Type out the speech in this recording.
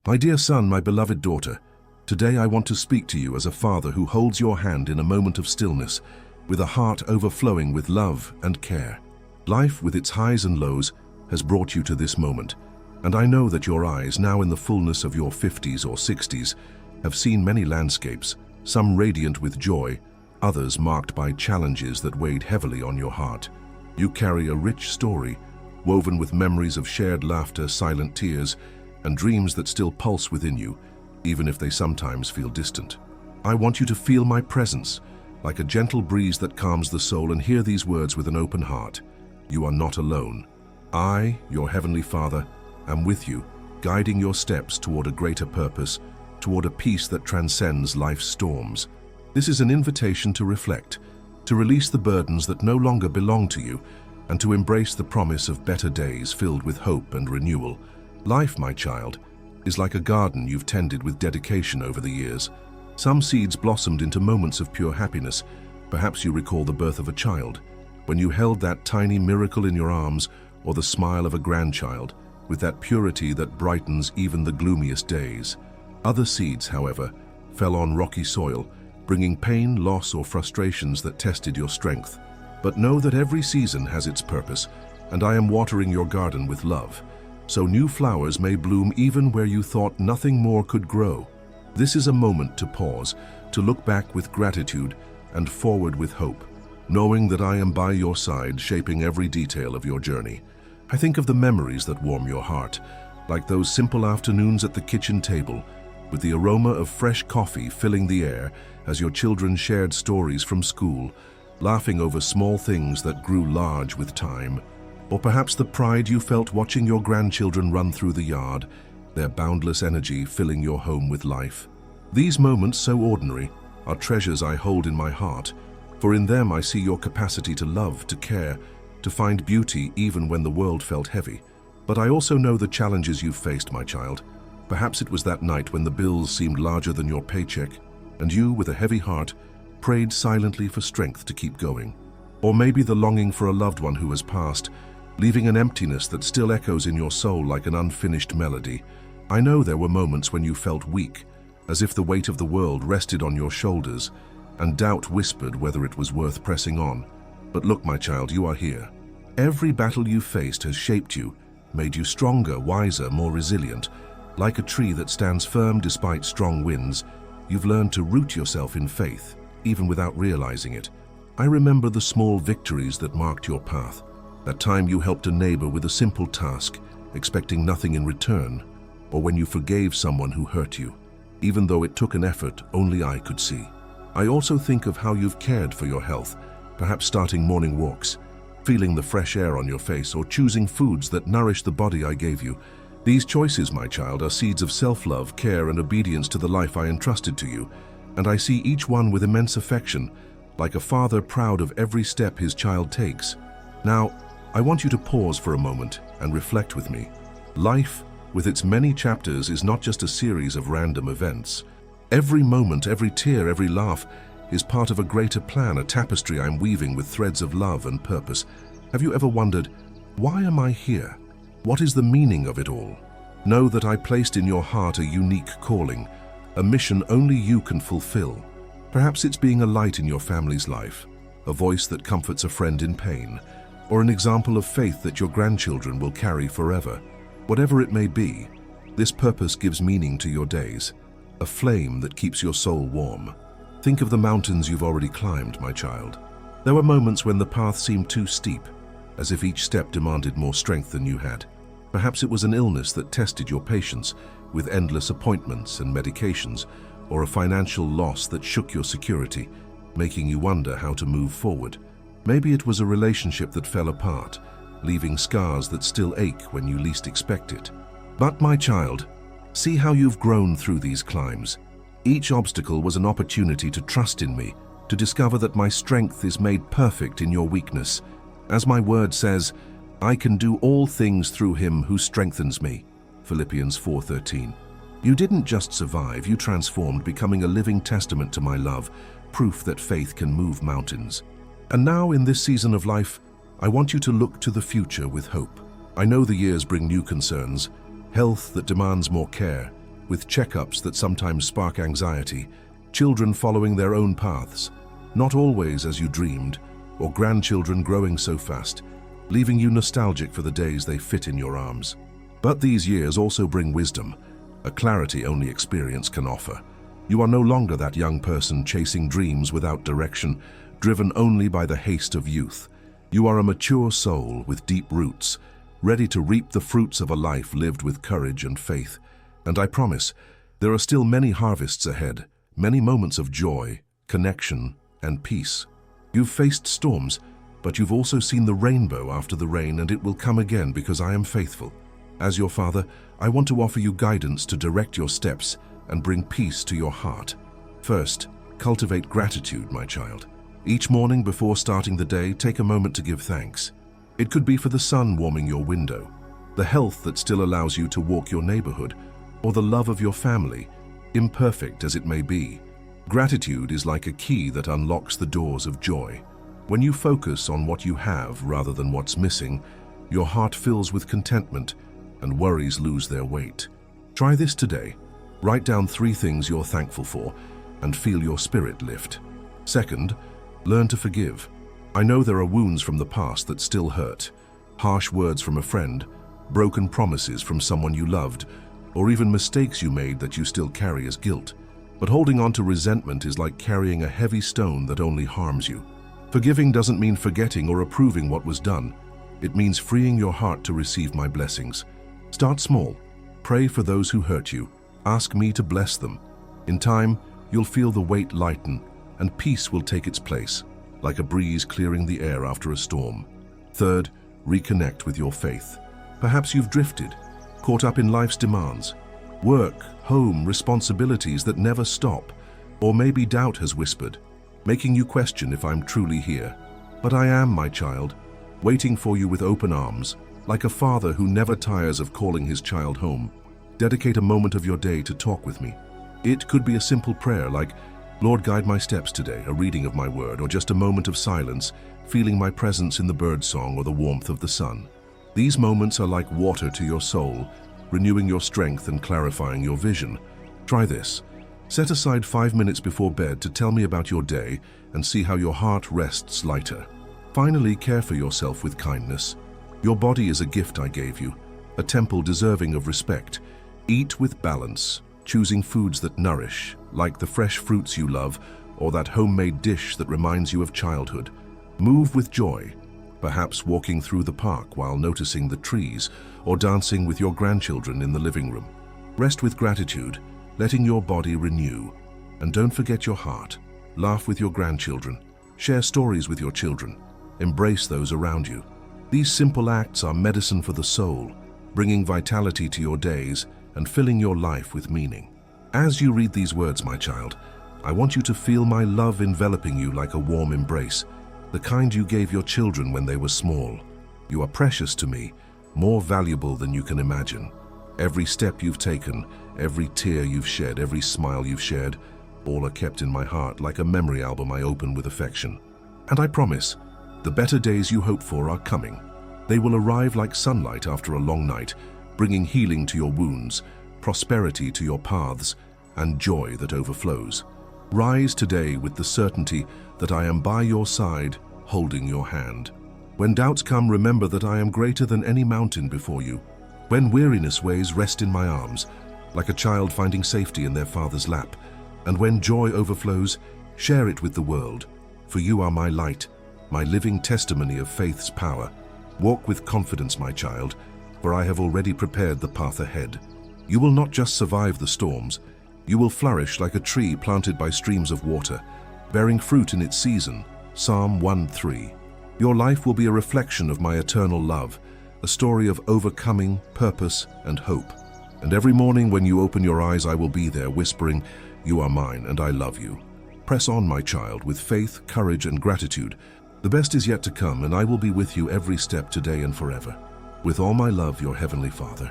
My dear son, my beloved daughter, today I want to speak to you as a father who holds your hand in a moment of stillness, with a heart overflowing with love and care. Life, with its highs and lows, has brought you to this moment, and I know that your eyes, now in the fullness of your 50s or 60s, have seen many landscapes, some radiant with joy, others marked by challenges that weighed heavily on your heart. You carry a rich story, woven with memories of shared laughter, silent tears, and dreams that still pulse within you, even if they sometimes feel distant. I want you to feel my presence, like a gentle breeze that calms the soul, and hear these words with an open heart. You are not alone. I, your Heavenly Father, am with you, guiding your steps toward a greater purpose, toward a peace that transcends life's storms. This is an invitation to reflect, to release the burdens that no longer belong to you, and to embrace the promise of better days filled with hope and renewal. Life, my child, is like a garden you've tended with dedication over the years. Some seeds blossomed into moments of pure happiness. Perhaps you recall the birth of a child, when you held that tiny miracle in your arms, or the smile of a grandchild, with that purity that brightens even the gloomiest days. Other seeds, however, fell on rocky soil, bringing pain, loss, or frustrations that tested your strength. But know that every season has its purpose, and I am watering your garden with love, so new flowers may bloom even where you thought nothing more could grow. This is a moment to pause, to look back with gratitude and forward with hope, knowing that I am by your side, shaping every detail of your journey. I think of the memories that warm your heart, like those simple afternoons at the kitchen table, with the aroma of fresh coffee filling the air as your children shared stories from school, laughing over small things that grew large with time. Or perhaps the pride you felt watching your grandchildren run through the yard, their boundless energy filling your home with life. These moments, so ordinary, are treasures I hold in my heart, for in them I see your capacity to love, to care, to find beauty even when the world felt heavy. But I also know the challenges you've faced, my child. Perhaps it was that night when the bills seemed larger than your paycheck, and you, with a heavy heart, prayed silently for strength to keep going. Or maybe the longing for a loved one who has passed, leaving an emptiness that still echoes in your soul like an unfinished melody. I know there were moments when you felt weak, as if the weight of the world rested on your shoulders, and doubt whispered whether it was worth pressing on. But look, my child, you are here. Every battle you faced has shaped you, made you stronger, wiser, more resilient. Like a tree that stands firm despite strong winds, you've learned to root yourself in faith, even without realizing it. I remember the small victories that marked your path. That time you helped a neighbor with a simple task, expecting nothing in return, or when you forgave someone who hurt you, even though it took an effort only I could see. I also think of how you've cared for your health, perhaps starting morning walks, feeling the fresh air on your face, or choosing foods that nourish the body I gave you. These choices, my child, are seeds of self-love, care, and obedience to the life I entrusted to you, and I see each one with immense affection, like a father proud of every step his child takes. Now, I want you to pause for a moment and reflect with me. Life, with its many chapters, is not just a series of random events. Every moment, every tear, every laugh is part of a greater plan, a tapestry I'm weaving with threads of love and purpose. Have you ever wondered, why am I here? What is the meaning of it all? Know that I placed in your heart a unique calling, a mission only you can fulfill. Perhaps it's being a light in your family's life, a voice that comforts a friend in pain, or an example of faith that your grandchildren will carry forever. Whatever it may be, this purpose gives meaning to your days, a flame that keeps your soul warm. Think of the mountains you've already climbed, my child. There were moments when the path seemed too steep, as if each step demanded more strength than you had. Perhaps it was an illness that tested your patience, with endless appointments and medications, or a financial loss that shook your security, making you wonder how to move forward. Maybe it was a relationship that fell apart, leaving scars that still ache when you least expect it. But my child, see how you've grown through these climbs. Each obstacle was an opportunity to trust in me, to discover that my strength is made perfect in your weakness. As my word says, I can do all things through him who strengthens me. Philippians 4:13. You didn't just survive, you transformed, becoming a living testament to my love, proof that faith can move mountains. And now, in this season of life, I want you to look to the future with hope. I know the years bring new concerns, health that demands more care, with checkups that sometimes spark anxiety, children following their own paths, not always as you dreamed, or grandchildren growing so fast, leaving you nostalgic for the days they fit in your arms. But these years also bring wisdom, a clarity only experience can offer. You are no longer that young person chasing dreams without direction, driven only by the haste of youth. You are a mature soul with deep roots, ready to reap the fruits of a life lived with courage and faith. And I promise, there are still many harvests ahead, many moments of joy, connection, and peace. You've faced storms, but you've also seen the rainbow after the rain, and it will come again because I am faithful. As your father, I want to offer you guidance to direct your steps and bring peace to your heart. First, cultivate gratitude, my child. Each morning before starting the day, take a moment to give thanks. It could be for the sun warming your window, the health that still allows you to walk your neighborhood, or the love of your family, imperfect as it may be. Gratitude is like a key that unlocks the doors of joy. When you focus on what you have rather than what's missing, your heart fills with contentment and worries lose their weight. Try this today. Write down 3 things you're thankful for and feel your spirit lift. Second, learn to forgive. I know there are wounds from the past that still hurt, harsh words from a friend, broken promises from someone you loved, or even mistakes you made that you still carry as guilt. But holding on to resentment is like carrying a heavy stone that only harms you. Forgiving doesn't mean forgetting or approving what was done. It means freeing your heart to receive my blessings. Start small. Pray for those who hurt you. Ask me to bless them. In time, you'll feel the weight lighten, and peace will take its place, like a breeze clearing the air after a storm. Third, reconnect with your faith. Perhaps you've drifted, caught up in life's demands. Work, home, responsibilities that never stop. Or maybe doubt has whispered, making you question if I'm truly here. But I am, my child, waiting for you with open arms, like a father who never tires of calling his child home. Dedicate a moment of your day to talk with me. It could be a simple prayer like, Lord, guide my steps today, a reading of my word, or just a moment of silence, feeling my presence in the birdsong or the warmth of the sun. These moments are like water to your soul, renewing your strength and clarifying your vision. Try this. Set aside 5 minutes before bed to tell me about your day and see how your heart rests lighter. Finally, care for yourself with kindness. Your body is a gift I gave you, a temple deserving of respect. Eat with balance, choosing foods that nourish, like the fresh fruits you love or that homemade dish that reminds you of childhood. Move with joy, perhaps walking through the park while noticing the trees or dancing with your grandchildren in the living room. Rest with gratitude, letting your body renew. And don't forget your heart. Laugh with your grandchildren. Share stories with your children. Embrace those around you. These simple acts are medicine for the soul, bringing vitality to your days and filling your life with meaning. As you read these words, my child, I want you to feel my love enveloping you like a warm embrace, the kind you gave your children when they were small. You are precious to me, more valuable than you can imagine. Every step you've taken, every tear you've shed, every smile you've shared, all are kept in my heart like a memory album I open with affection. And I promise, the better days you hope for are coming. They will arrive like sunlight after a long night, bringing healing to your wounds, prosperity to your paths, and joy that overflows. Rise today with the certainty that I am by your side, holding your hand. When doubts come, remember that I am greater than any mountain before you. When weariness weighs, rest in my arms, like a child finding safety in their father's lap. And when joy overflows, share it with the world, for you are my light, my living testimony of faith's power. Walk with confidence, my child, for I have already prepared the path ahead. You will not just survive the storms, you will flourish like a tree planted by streams of water, bearing fruit in its season. Psalm 1:3. Your life will be a reflection of my eternal love, a story of overcoming, purpose, and hope. And every morning when you open your eyes, I will be there whispering, you are mine and I love you. Press on, my child, with faith, courage, and gratitude. The best is yet to come, and I will be with you every step today and forever. With all my love, your Heavenly Father.